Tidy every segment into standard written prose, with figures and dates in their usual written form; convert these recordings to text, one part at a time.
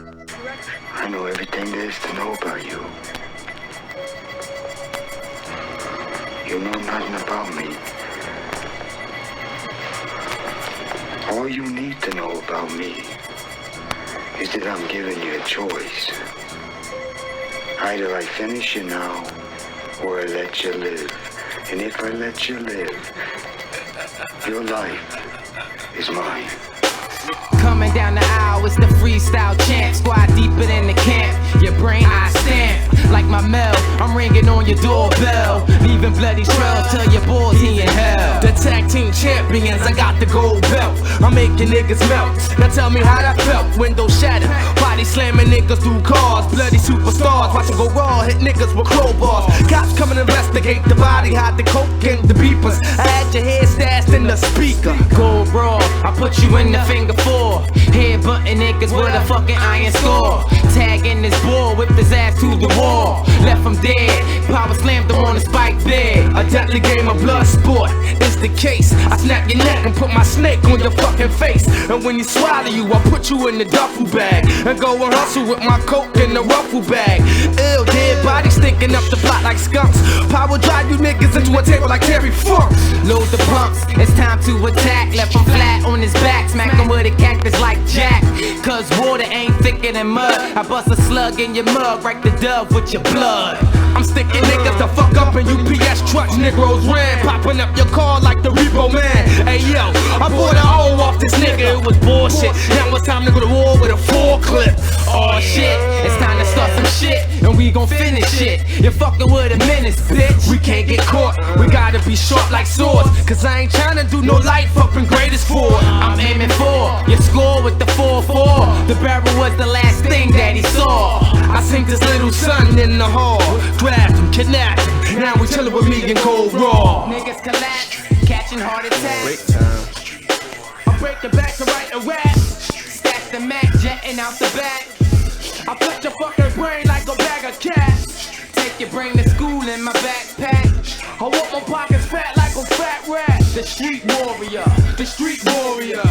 I know everything there is to know about you. You know nothing about me. All you need to know about me is that I'm giving you a choice. Either I finish you now, or I let you live. And if I let you live, your life is mine. Coming down the aisle, it's the freestyle champ. Squad deeper than the camp. Your brain I stamp like my mail. I'm ringing on your doorbell, leaving bloody trails. Tell your boys he in hell. The tag team champions, I got the gold belt. I'm making niggas melt. Now tell me how that felt. Windows shattered, body slamming niggas through cars. Bloody superstars, watch them go raw, hit niggas with crowbars. Cops come and investigate the body, hide the coke and the beepers. I had your head stashed in the speaker. Gold raw, I put you in the finger four. Head button niggas with a fucking iron score. Tagging this bull, whipped his ass to the wall. Left him dead, power slammed him on the spike bed. A deadly game of blood sport is the case. I snap your neck and put my snake on your fucking face. And when you swallow you, I put you in the duffel bag and go and hustle with my coke in the ruffle bag. Ill dead bodies stinking up the plot like skunks. Power drive you niggas into a table like Terry Funk. Load the pumps, it's time to attack. Left him flat on his back, smack him with a cactus like Jack. Cause water ain't thicker than mud. I bust a slug in your mug, wreck the dove with your blood. I'm sticking niggas to fuck up in UPS trucks, Negroes ran, popping up your car like the Repo Man. Hey yo, I bought an O off this nigga, it was bullshit. Now it's time to go to war with a full clip. Oh shit, it's time to start some shit, and we gon' finish it. You're fucking with a menace, bitch. We can't get caught, we gotta be sharp like swords. Cause I ain't tryna do no life up in greatest four. I'm aiming for your score with the 4-4. The barrel was the last thing that he saw. I sink this little son in the hall, grabbed him, kidnapped him. Now we chillin' with me and Gold Raw. Niggas collapse, catching heart attacks. Break time. I break the back to write a rap. Stack the Mac, jetting out the back. I put your fucking brain like a bag of cash. Take your brain to school in my backpack. I want my pockets fat like a fat rat. The street warrior, The street warrior.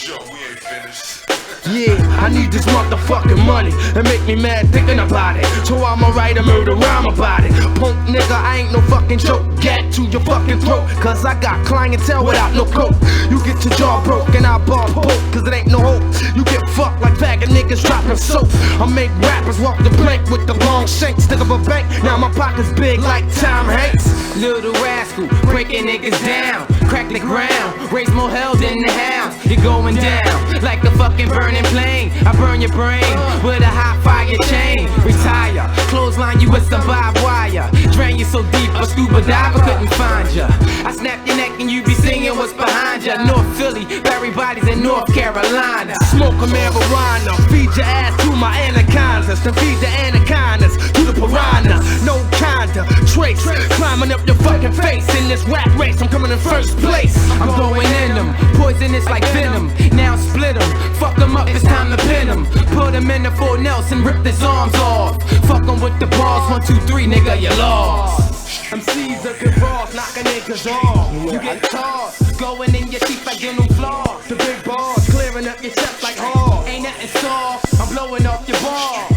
Yo, we ain't finished. Yeah, I need this motherfucking money and make me mad thinking about it. So I'ma write a murder rhyme about it. Punk nigga, I ain't no fucking joke. Get to your fucking throat, cause I got clientele without no coke. You get your jaw broke and I ball poke, cause it ain't no hope. You get fucked like faggot niggas dropping soap. I make rappers walk the plank with the long shank. Stick up a bank, now my pocket's big like Tom Hanks. little rascal, breaking niggas down. Crack the ground, raise more hell than the hounds. You're going down like a fucking burning plane. I burn your brain with a hot fire chain. Retire, clothesline you with some barbed wire. Drain you so deep a scuba diver couldn't find ya. I snap your neck and you be singing what's behind ya. North Philly, bury bodies in North Carolina. Smoke a marijuana, feed your ass to my anacondas, then feed the anacondas to the piranhas. No kinda trace, climbing up your fucking face. In this rap race, I'm coming in first place. I'm going in them, poisonous like venom. Now split them, fuck them up, it's time to pin them. Put them in the Fort Nelson, rip his arms off. Fuck them with the balls, 1, 2, 3, nigga, you lost. MCs are good balls, knocking niggas off. You get tossed, going in your teeth like dental floss. The big balls, clearing up your chest like hard. Ain't nothing soft, I'm blowing off your ball.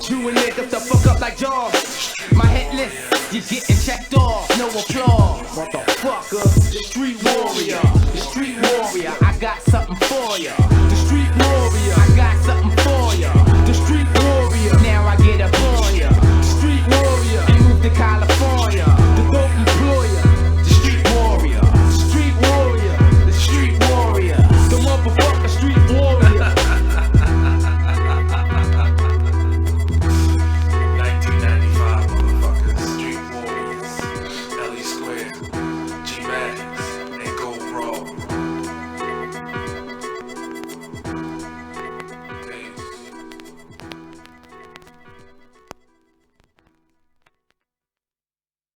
You and niggas the fuck up like jaws. My hit list, you getting checked off, no applause. Motherfucker, the street warrior. The street warrior, I got something for ya.